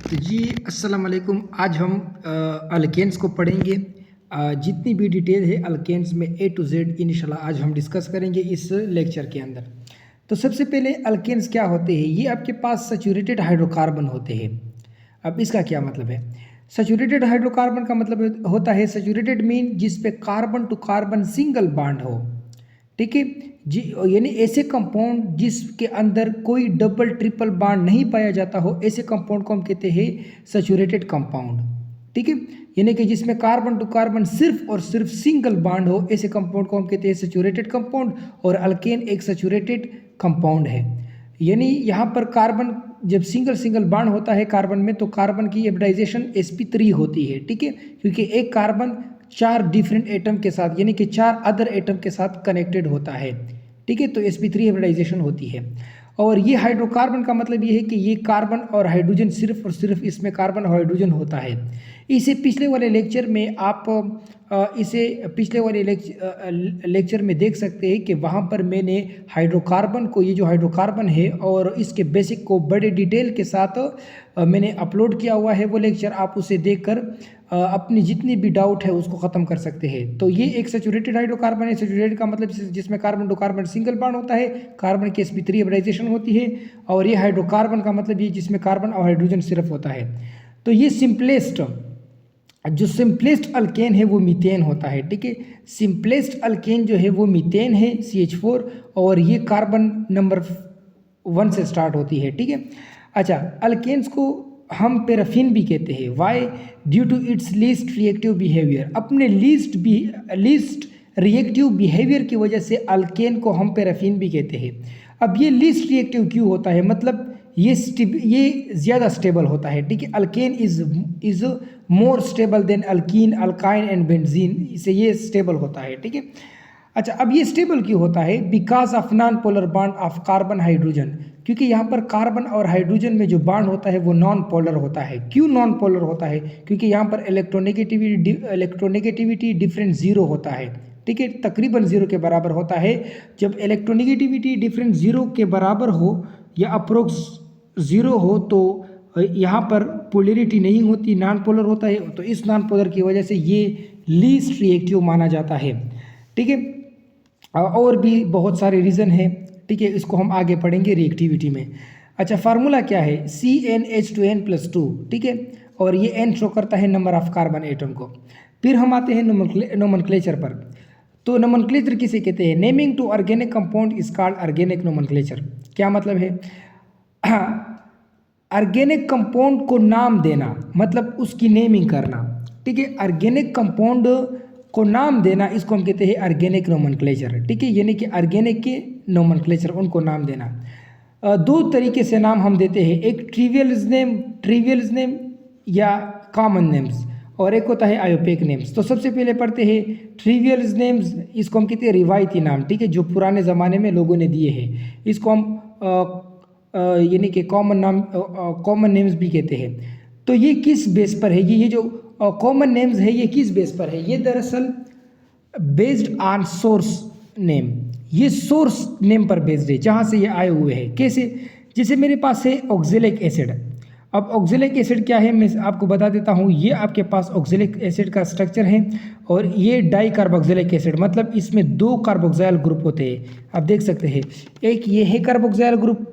तो जी अस्सलाम वालेकुम। आज हम अल्केन्स को पढ़ेंगे। जितनी भी डिटेल है अल्केन्स में A to Z इंशाल्लाह आज हम डिस्कस करेंगे इस लेक्चर के अंदर। तो सबसे पहले अल्केन्स क्या होते हैं, ये आपके पास सैचुरेटेड हाइड्रोकार्बन होते हैं। अब इसका क्या मतलब है? सैचुरेटेड हाइड्रोकार्बन का मतलब होता है, सैचुरेटेड मीन जिस पे carbon to carbon single bond हो, ठीक है जी। यानी ऐसे कंपाउंड जिसके अंदर कोई डबल ट्रिपल बॉन्ड नहीं पाया जाता हो, ऐसे कंपाउंड को हम कहते हैं सैचुरेटेड कंपाउंड, ठीक है। यानी कि जिसमें कार्बन टू कार्बन सिर्फ और सिर्फ सिंगल बॉन्ड हो, ऐसे कंपाउंड को हम कहते हैं सैचुरेटेड कंपाउंड। और अल्केन एक सैचुरेटेड कंपाउंड है। यानी यहाँ पर कार्बन जब सिंगल सिंगल बॉन्ड होता है कार्बन में, तो कार्बन की हाइब्रिडाइजेशन sp3 होती है, ठीक है। क्योंकि एक कार्बन 4 डिफरेंट एटम के साथ यानी कि 4 अदर एटम के साथ कनेक्टेड होता है, ठीक है। तो sp3 हाइब्रिडाइजेशन होती है। और ये हाइड्रोकार्बन का मतलब ये है कि ये कार्बन और हाइड्रोजन सिर्फ और सिर्फ इसमें कार्बन और हाइड्रोजन होता है। इसे पिछले वाले लेक्चर में आप इसे पिछले वाले लेक्चर में देख सकते हैं कि वहाँ पर मैंने हाइड्रोकार्बन को, ये जो हाइड्रोकार्बन है और इसके बेसिक को बड़े डिटेल के साथ मैंने अपलोड किया हुआ है। वो लेक्चर आप उसे देखकर अपनी जितनी भी डाउट है उसको ख़त्म कर सकते हैं। तो ये एक सैचुरेटेड हाइड्रोकार्बन है। सैचुरेटेड का मतलब जिसमें carbon to carbon single bond होता है, कार्बन की sp3 हाइब्रिडाइजेशन होती है। और ये हाइड्रोकार्बन का मतलब ये जिसमें कार्बन और हाइड्रोजन सिर्फ होता है। तो ये जो सिंपलेस्ट अल्केन है वो मीथेन होता है, ठीक है। सिंपलेस्ट अल्केन जो है वो मीथेन है CH4, और ये कार्बन नंबर 1 से स्टार्ट होती है, ठीक है। अच्छा, अल्केन्स को हम पैराफिन भी कहते हैं। Why? Due to its least reactive behaviour. अपने लीस्ट रिएक्टिव बिहेवियर की वजह से अल्केन को हम पैराफिन भी कहते हैं। अब ये लीस्ट रिएक्टिव क्यों होता है? मतलब ये ज़्यादा स्टेबल होता है, ठीक है। Alkane is more stable then alkyne, alkyne and benzene. इसे ये स्टेबल होता है, ठीक है। अच्छा, अब ये स्टेबल क्यों होता है? Because of non polar bond of carbon hydrogen. क्योंकि यहाँ पर कार्बन और हाइड्रोजन में जो बॉन्ड होता है वो नॉन पोलर होता है। क्यों नॉन पोलर होता है? क्योंकि यहाँ पर इलेक्ट्रोनेगेटिविटी डिफरेंस 0 होता है, ठीक है। तकरीबन 0 के बराबर होता है। जब इलेक्ट्रोनेगेटिविटी डिफरेंस 0 के बराबर हो या अप्रोक्स 0 हो, तो यहाँ पर पोलरिटी नहीं होती, नॉन पोलर होता है। तो इस नॉन पोलर की वजह से ये लीस्ट रिएक्टिव माना जाता है, ठीक है। और भी बहुत सारे रीज़न हैं, ठीक है। इसको हम आगे पढ़ेंगे रिएक्टिविटी में। अच्छा, फार्मूला क्या है? CnH2n+2, ठीक है। और ये n शो करता है नंबर ऑफ कार्बन एटम को। फिर हम आते हैं नोमेनक्लेचर पर। तो नोमेनक्लेचर किसे कहते हैं? Naming to organic compound is called organic nomenclature. क्या मतलब है? ऑर्गेनिक कंपाउंड को नाम देना, मतलब उसकी नेमिंग करना, ठीक है। ऑर्गेनिक कंपाउंड को नाम देना, इसको हम कहते हैं ऑर्गेनिक नोमेनक्लेचर, ठीक है। यानी कि ऑर्गेनिक के नोमेनक्लेचर, उनको नाम देना। 2 तरीके से नाम हम देते हैं, एक ट्रिवियल्स नेम या कॉमन नेम्स, और एक होता है आयोपेक नेम्स। तो सबसे पहले पढ़ते हैं ट्रिवियल्स नेम्स। इसको हम कहते हैं रिवायती नाम, ठीक है, जो पुराने ज़माने में लोगों ने दिए हैं। इसको हम यानी कि कॉमन नेम्स भी कहते हैं। तो ये किस बेस पर है? ये जो कॉमन नेम्स है ये किस बेस पर है? ये दरअसल बेस्ड ऑन सोर्स नेम, ये सोर्स नेम पर बेस्ड है, जहाँ से ये आए हुए हैं। कैसे? जैसे मेरे पास है ऑक्जेलिक एसिड। अब ऑक्जेलिक एसिड क्या है मैं आपको बता देता हूँ। ये आपके पास ऑक्जेलिक एसिड का स्ट्रक्चर है, और ये डाई कार्बोक्सिलिक एसिड, मतलब इसमें 2 कार्बोक्सिल ग्रुप होते हैं। आप देख सकते हैं, एक ये है कार्बोक्सिल ग्रुप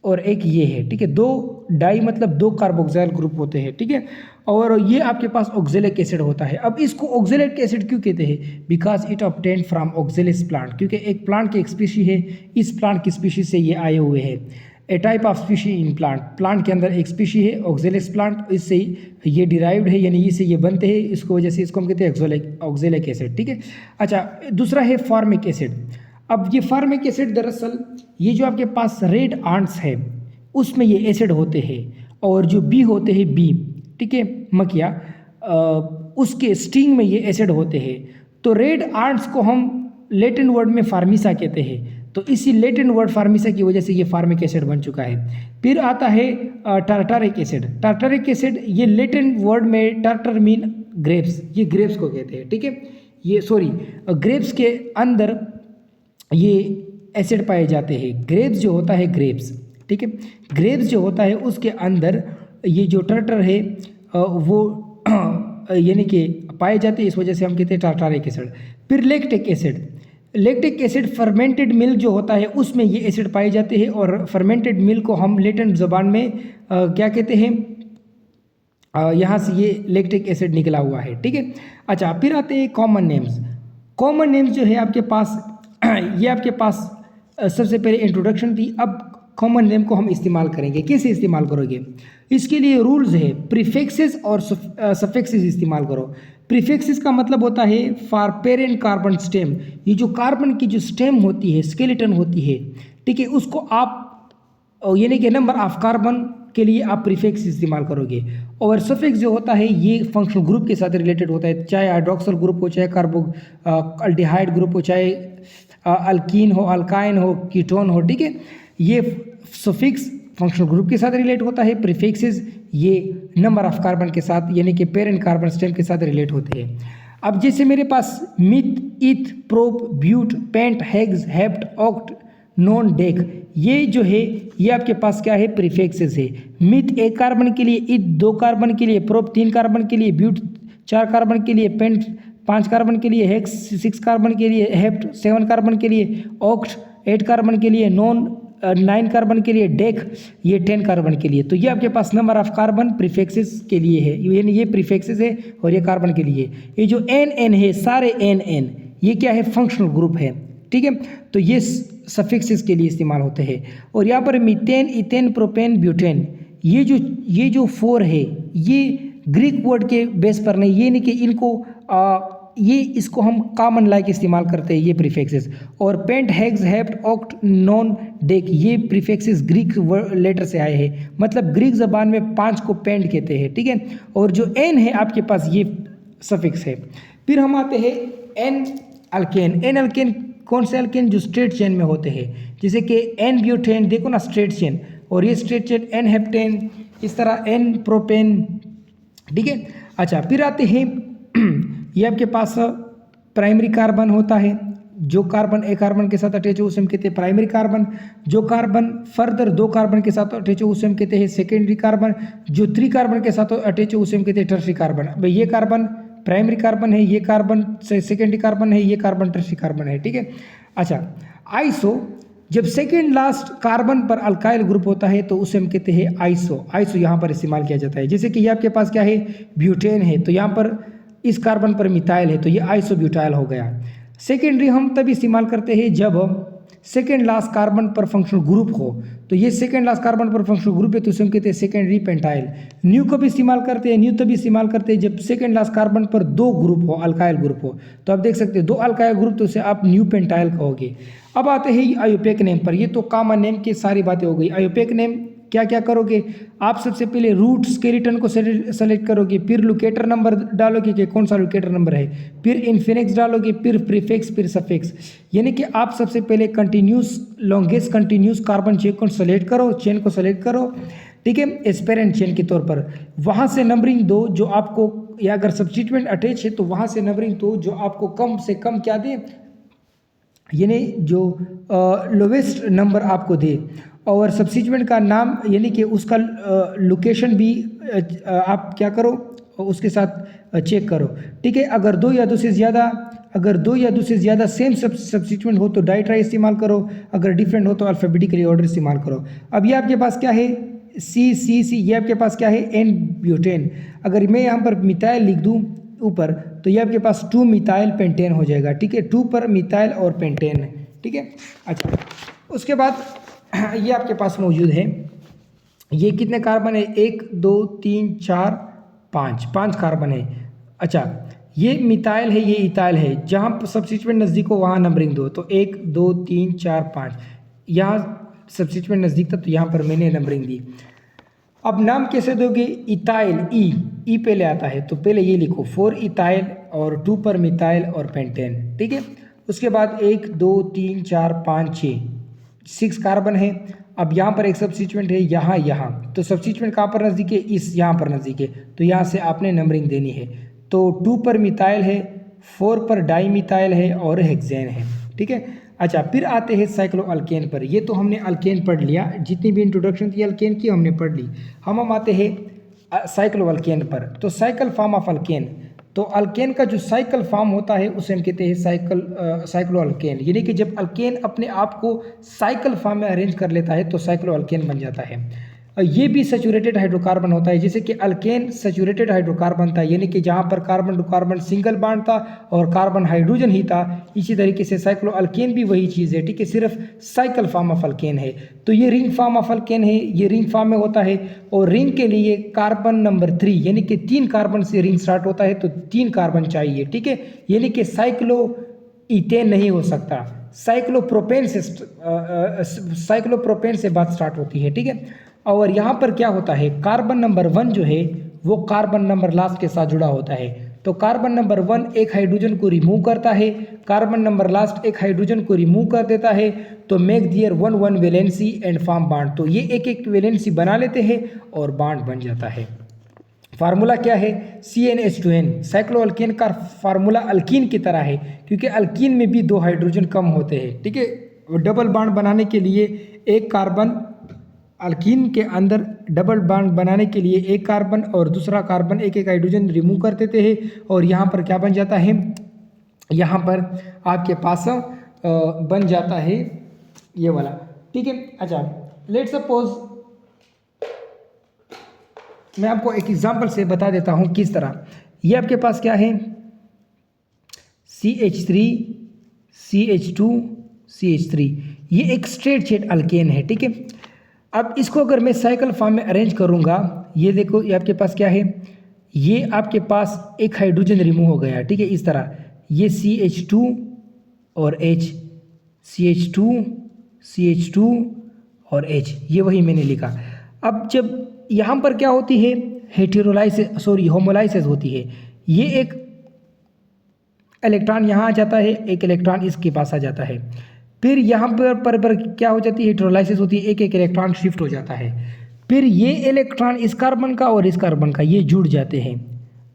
और एक ये है, ठीक है। 2 डाई मतलब 2 कार्बोक्सिल ग्रुप होते हैं, ठीक है। और ये आपके पास ऑक्जेलिक एसिड होता है। अब इसको ऑक्जेलिक एसिड क्यों कहते हैं? Because it obtain from oxalis plant, क्योंकि एक प्लांट की एक स्पीशी है, इस प्लांट की स्पीशी से ये आए हुए हैं। A type of species in plant के अंदर एक स्पीशी है ऑक्जेलिस प्लांट, इससे ये डिराइव्ड है, यानी इससे ये बनते हैं। इसको वजह से इसको हम कहते हैं ऑक्जेलिक एसिड, ठीक है। अच्छा, दूसरा है फॉर्मिक एसिड। अब ये फॉर्मिक एसिड दरअसल ये जो आपके पास रेड आंट्स है उसमें ये एसिड होते हैं, और जो बी होते हैं बी, ठीक है, मक्खियाँ, उसके स्टिंग में ये एसिड होते हैं। तो रेड आंट्स को हम लैटिन वर्ड में फार्मिसा कहते हैं। तो इसी लैटिन वर्ड फार्मिसा की वजह से ये फार्मिक एसिड बन चुका है। फिर आता है टार्टारिक एसिड। टार्टारिक एसिड ये लैटिन वर्ड में टार्टर मीन ग्रेप्स, ये ग्रेप्स को कहते हैं, ठीक है। ये ग्रेप्स के अंदर ये एसिड पाए जाते हैं। ग्रेप्स जो होता है, ग्रेप्स, ठीक है, ग्रेप्स जो होता है उसके अंदर ये जो टर्टर है वो यानी कि पाए जाते हैं, इस वजह से हम कहते हैं टार्टारिक एसिड। फिर lactic acid, lactic acid fermented milk जो होता है उसमें ये एसिड पाए जाते हैं, और फर्मेंटेड मिल्क को हम लेटेंट ज़बान में क्या कहते हैं, यहाँ से ये लैक्टिक एसिड निकला हुआ है, ठीक है। अच्छा, फिर आते हैं कॉमन नेम्स। कॉमन नेम्स जो है आपके पास ये आपके पास सबसे पहले इंट्रोडक्शन थी। अब कॉमन नेम को हम इस्तेमाल करेंगे। कैसे इस्तेमाल करोगे, इसके लिए रूल्स है, प्रीफिक्सेस और सफिक्सेस इस्तेमाल करो। प्रीफिक्सेस का मतलब होता है फॉर पेरेंट कार्बन स्टेम, ये जो कार्बन की जो स्टेम होती है, स्केलेटन होती है, ठीक है, उसको आप यानी कि नंबर ऑफ कार्बन के लिए आप प्रीफिक्स इस्तेमाल करोगे। और सफिक्स जो होता है ये फंक्शनल ग्रुप के साथ रिलेटेड होता है, चाहे हाइड्रोक्सिल ग्रुप हो, चाहे अल्डिहाइड ग्रुप हो, चाहे अल्कीन हो, अल्काइन हो, कीटोन हो, ठीक है। ये सफिक्स फंक्शनल ग्रुप के साथ रिलेट होता है, प्रीफिक्सेस ये नंबर ऑफ कार्बन के साथ यानी कि पेरेंट कार्बन स्टेम के साथ रिलेट होते हैं। अब जैसे मेरे पास meth, eth, prop, but, pent, hex, hept, oct, non, dec, ये जो है ये आपके पास क्या है, प्रीफिक्सेस है। मिथ 1 कार्बन के लिए, इथ 2 कार्बन के लिए, प्रोप 3 कार्बन के लिए, ब्यूट 4 कार्बन के लिए, पेंट 5 कार्बन के लिए, हेक्स 6 कार्बन के लिए, हेप्ट 7 कार्बन के लिए, ऑक्ट 8 कार्बन के लिए, नॉन 9 कार्बन के लिए, डेक ये 10 कार्बन के लिए। तो ये आपके पास नंबर ऑफ कार्बन प्रीफिक्सेस के लिए है, यानी ये प्रीफिक्सेस है और ये कार्बन के लिए। ये जो एन है, सारे एन ये क्या है, फंक्शनल ग्रुप है, ठीक है। तो ये सफिक्सेस के लिए इस्तेमाल होते हैं। और यहाँ पर मीथेन, इथेन, प्रोपेन, ब्यूटेन, ये जो 4 है ये ग्रीक वर्ड के बेस पर नहीं, ये नहीं कि इनको इसको हम कॉमन लाइक इस्तेमाल करते हैं, ये प्रीफिक्सेस। और pent, hex, hept, oct, non, dec ये प्रीफिक्सेस ग्रीक लेटर से आए हैं, मतलब ग्रीक ज़बान में 5 को पेंट कहते हैं, ठीक है। और जो एन है आपके पास ये सफिक्स है। फिर हम आते हैं एन अल्केन। एन अल्केन कौन से अल्केन, जो स्ट्रेट चेन में होते हैं, जैसे कि एन ब्यूटेन, देखो ना स्ट्रेट चेन, और ये स्ट्रेट चेन एन हेप्टेन, इस तरह एन प्रोपेन, ठीक है। अच्छा, फिर आते हैं ये आपके पास प्राइमरी कार्बन होता है, जो कार्बन एक कार्बन के साथ अटैच हो उसे हम कहते हैं प्राइमरी कार्बन। जो कार्बन फर्दर 2 कार्बन के साथ अटैच हो उसे हम कहते हैं सेकेंडरी कार्बन। जो 3 कार्बन के साथ अटैच हो उसे हम कहते हैं टर्शरी कार्बन। अब ये कार्बन प्राइमरी कार्बन है, ये कार्बन सेकेंडरी कार्बन है, ये कार्बन टर्शरी कार्बन है, ठीक है। अच्छा, आइसो, जब सेकेंड लास्ट कार्बन पर अल्काइल ग्रुप होता है तो उसे हम कहते हैं आइसो। आइसो यहाँ पर इस्तेमाल किया जाता है। जैसे कि ये आपके पास क्या है, ब्यूटेन है, तो यहाँ पर इस कार्बन पर मिथाइल है, तो ये आइसोब्यूटाइल हो गया। सेकेंडरी हम तब इस्तेमाल करते हैं जब सेकेंड लास्ट कार्बन पर फंक्शनल ग्रुप हो, तो ये सेकेंड लास्ट कार्बन पर फंक्शनल ग्रुप है तो उसे हम कहते हैं सेकेंडरी पेंटाइल। न्यू कब इस्तेमाल करते हैं, न्यू तभी इस्तेमाल करते हैं जब सेकेंड लास्ट कार्बन पर 2 ग्रुप हो, अल्काइल ग्रुप हो। तो आप देख सकते हैं 2 अल्काइल ग्रुप, तो उसे आप न्यू पेंटाइल कहोगे। अब आते हैं आयोपेक नेम पर। ये तो कॉमन नेम की सारी बातें हो गई। आयोपेक नेम क्या क्या करोगे, आप सबसे पहले रूट स्केलेटन को सेलेक्ट करोगे, फिर लोकेटर नंबर डालोगे कि कौन सा लोकेटर नंबर है, फिर इन्फिनिक्स डालोगे, फिर प्रीफिक्स, फिर सफिक्स। यानी कि आप सबसे पहले continuous longest continuous carbon chain को सेलेक्ट करो, ठीक है, एस्पेरेंट चेन के तौर पर। वहाँ से नंबरिंग दो जो आपको, या अगर सब्स्टिट्यूएंट अटैच है तो वहाँ से नंबरिंग दो जो आपको कम से कम क्या दे, यानी जो लोवेस्ट नंबर आपको दे। और सब्स्टिट्यूएंट का नाम यानी कि उसका लोकेशन भी आप क्या करो, उसके साथ चेक करो, ठीक है। अगर 2 या 2 से ज़्यादा सेम सब्स्टिट्यूएंट हो तो डाइट्राई इस्तेमाल करो, अगर डिफरेंट हो तो अल्फ़ाबेटिकली ऑर्डर इस्तेमाल करो। अब ये आपके पास क्या है, सी, ये आपके पास क्या है, एन ब्यूटेन। अगर मैं यहाँ पर मिथाइल लिख दूँ ऊपर तो ये आपके पास 2 मिथाइल पेंटेन हो जाएगा, ठीक है, 2 पर मिथाइल और पेंटेन, ठीक है। अच्छा, उसके बाद ये आपके पास मौजूद है, ये कितने कार्बन है, 1 2 3 4 5 कार्बन है। अच्छा, ये मिथाइल है, ये इथाइल है, जहाँ सब्स्टिट्यूएंट नज़दीक हो वहाँ नंबरिंग दो, तो 1 2 3 4 5, यहाँ सब्स्टिट्यूएंट नज़दीक था तो यहाँ पर मैंने नंबरिंग दी। अब नाम कैसे दोगे, इथाइल, ई पहले आता है तो पहले ये लिखो 4 इथाइल और 2 पर मिथाइल और पेंटेन, ठीक है। उसके बाद 1 2 3 4 5 6 कार्बन है। अब यहाँ पर एक सब्स्टिट्यूएंट है, यहाँ तो सब्स्टिट्यूएंट कहाँ पर नज़दीक है, यहाँ पर नज़दीक है, तो यहाँ से आपने नंबरिंग देनी है। तो 2 पर मिथाइल है, 4 पर डाई मिथाइल है और हेक्सेन है, ठीक है। अच्छा, फिर आते हैं साइक्लो अल्केन पर। ये तो हमने अल्केन पढ़ लिया, जितनी भी इंट्रोडक्शन थी अल्केन की हमने पढ़ ली। हम आते हैं साइक्लो अल्केन पर। तो साइकिल फॉर्म ऑफ अल्केन, तो अल्केन का जो साइकिल फॉर्म होता है उसे हम कहते हैं साइक्लो अल्केन। यानी कि जब अल्केन अपने आप को साइकिल फॉर्म में अरेंज कर लेता है तो साइक्लो अल्केन बन जाता है। ये भी सैचुरेटेड हाइड्रोकार्बन होता है, जैसे कि अल्केन सैचुरेटेड हाइड्रोकार्बन था, यानी कि जहाँ पर carbon to carbon single bond था और कार्बन हाइड्रोजन ही था। इसी तरीके से साइक्लो अल्केन भी वही चीज़ है, ठीक है, सिर्फ साइकिल फॉर्म ऑफ अल्केन है। तो ये रिंग फॉर्म ऑफ अल्केन है, ये रिंग फॉर्म में होता है। और रिंग के लिए कार्बन नंबर 3 यानी कि 3 कार्बन से रिंग स्टार्ट होता है, तो 3 कार्बन चाहिए, ठीक है। यानी कि साइक्लो इथेन नहीं हो सकता, साइक्लोप्रोपेन से बात स्टार्ट होती है, ठीक है। और यहाँ पर क्या होता है, कार्बन नंबर 1 जो है वो कार्बन नंबर लास्ट के साथ जुड़ा होता है। तो कार्बन नंबर 1 एक हाइड्रोजन को रिमूव करता है, कार्बन नंबर लास्ट एक हाइड्रोजन को रिमूव कर देता है, तो make their 1 valency and form bond. तो ये एक एक वैलेंसी बना लेते हैं और बॉन्ड बन जाता है। फार्मूला क्या है, CnH2n। साइक्लो अल्केन का फार्मूला अल्कीन की तरह है, क्योंकि अल्कीन में भी 2 हाइड्रोजन कम होते हैं, ठीक है। डबल बॉन्ड बनाने के लिए एक कार्बन, अल्कीन के अंदर डबल बॉन्ड बनाने के लिए एक कार्बन और दूसरा कार्बन एक एक हाइड्रोजन रिमूव कर देते हैं, और यहाँ पर क्या बन जाता है, यहाँ पर आपके पास बन जाता है ये वाला, ठीक है। अच्छा, लेट्स सपोज मैं आपको एक एग्जांपल से बता देता हूँ किस तरह। ये आपके पास क्या है, CH3 CH2 CH3, ये एक स्ट्रेट चेन अल्केन है, ठीक है। अब इसको अगर मैं साइकिल फॉर्म में अरेंज करूँगा, ये देखो, ये आपके पास क्या है, ये आपके पास एक हाइड्रोजन रिमूव हो गया, ठीक है, इस तरह। ये CH2 और H, CH2 CH2 और H, ये वही मैंने लिखा। अब जब यहाँ पर क्या होती है, होमोलाइसिस होती है। ये एक इलेक्ट्रॉन यहाँ आ जाता है, एक इलेक्ट्रॉन इसके पास आ जाता है, फिर यहाँ पर क्या हो जाती है, हेटेरोलाइसिस होती है, एक एक इलेक्ट्रॉन शिफ्ट हो जाता है। फिर ये इलेक्ट्रॉन इस कार्बन का और इस कार्बन का ये जुड़ जाते हैं,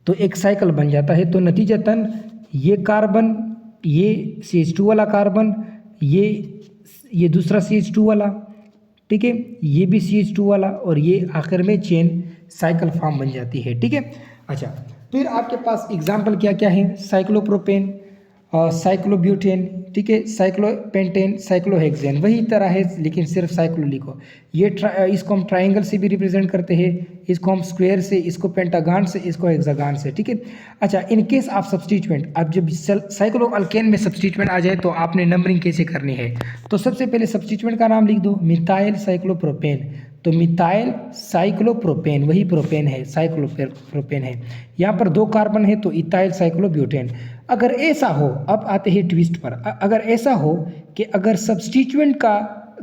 तो एक साइकिल बन जाता है। तो नतीजतन ये कार्बन, ये CH2 वाला कार्बन, ये दूसरा CH2 वाला, ठीक है, ये भी CH2 वाला, और ये आखिर में चेन साइकिल फॉर्म बन जाती है, ठीक है। अच्छा, फिर आपके पास एग्जाम्पल क्या क्या है, साइक्लोप्रोपेन, साइक्लोब्यूटेन, ठीक है, साइक्लोपेंटेन, साइक्लोहेक्सेन, वही तरह है लेकिन सिर्फ साइक्लो लिखो। ये इसको हम ट्राइंगल से भी रिप्रेजेंट करते हैं, इसको हम स्क्वायर से, इसको पेंटागान से, इसको हेक्सागान से, ठीक है। अच्छा, इन केस ऑफ सब्स्टिट्यूएंट, अब जब साइक्लो अल्केन में सब्स्टिट्यूएंट आ जाए तो आपने नंबरिंग कैसे करनी है। तो सबसे पहले सब्स्टिट्यूएंट का नाम लिख दो, मिथाइल साइक्लोप्रोपेन। तो मिथाइल साइक्लोप्रोपेन, वही प्रोपेन है, साइक्लोप्रोपेन है। यहाँ पर 2 कार्बन है तो इथाइल साइक्लोब्यूटेन। अगर ऐसा हो, अब आते हैं ट्विस्ट पर, अगर ऐसा हो कि अगर सब्स्टिट्यूएंट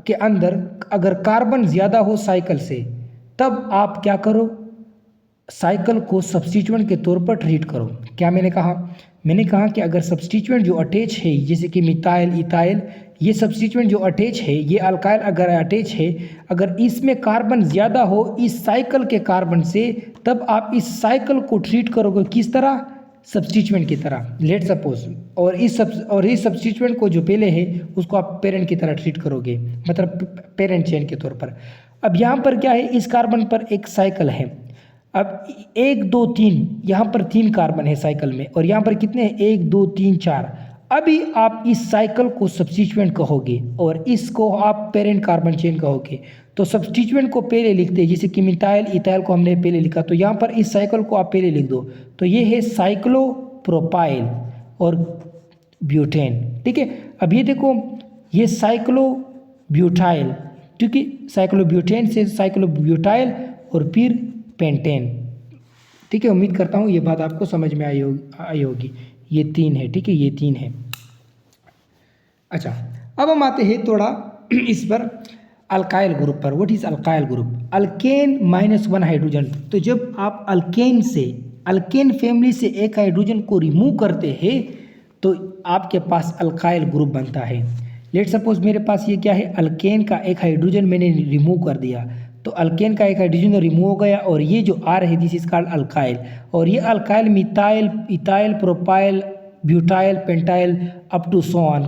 के अंदर अगर कार्बन ज़्यादा हो साइकिल से, तब आप क्या करो, साइकिल को सब्स्टिट्यूएंट के तौर पर ट्रीट करो। क्या मैंने कहा, मैंने कहा कि अगर सब्स्टिट्यूएंट जो अटैच है, जैसे कि मिथाइल, इथाइल, ये सब्स्टिट्यूएंट जो अटैच है, ये अल्काइल अगर अटैच है, अगर इसमें कार्बन ज़्यादा हो इस साइकिल के कार्बन से, तब आप इस साइकिल को ट्रीट करोगे किस तरह, सब्स्टिट्यूएंट की तरह, लेट सपोज। और इस सब्स्टिट्यूएंट को जो पहले है उसको आप पेरेंट की तरह ट्रीट करोगे, मतलब पेरेंट चेन के तौर पर। अब यहाँ पर क्या है, इस कार्बन पर एक साइकिल है, अब 1 2 3, यहाँ पर 3 कार्बन है साइकिल में, और यहाँ पर कितने हैं, 1 2 3 4। अभी आप इस साइकिल को सब्स्टिट्यूएंट कहोगे और इसको आप पेरेंट कार्बन चेन कहोगे। तो सब्स्टिट्यूएंट को पहले लिखते हैं, जैसे कि मिथाइल, इथाइल को हमने पहले लिखा, तो यहाँ पर इस साइकिल को आप पहले लिख दो। तो ये है साइक्लोप्रोपाइल और ब्यूटेन, ठीक है। अब ये देखो, ये साइक्लोब्यूटाइल, क्योंकि साइक्लोब्यूटेन से साइक्लोब्यूटाइल और फिर पेंटेन, ठीक है। उम्मीद करता हूँ ये बात आपको समझ में आई होगी। ये 3 है, ठीक है, ये 3 है। अच्छा, अब हम आते हैं थोड़ा इस पर अल्काइल ग्रुप पर। What is alkyl group, alkane -1 hydrogen. तो जब आप अल्केन फैमिली से एक हाइड्रोजन को रिमूव करते हैं तो आपके पास अल्काइल ग्रुप बनता है। लेट सपोज मेरे पास ये क्या है, अल्केन का एक हाइड्रोजन मैंने रिमूव कर दिया, तो अल्केन का एक हाइड्रोजन रिमूव हो गया, और ये जो आ रही दिस इज कॉल्ड अल्काइल। और ये alkyl methyl, ethyl, propyl, butyl, pentyl up to so on,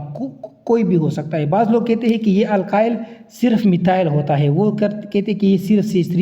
कोई भी हो सकता है। बाज़ लोग कहते हैं कि ये अल्काइल सिर्फ मिथाइल होता है, वो कहते हैं कि ये सिर्फ C3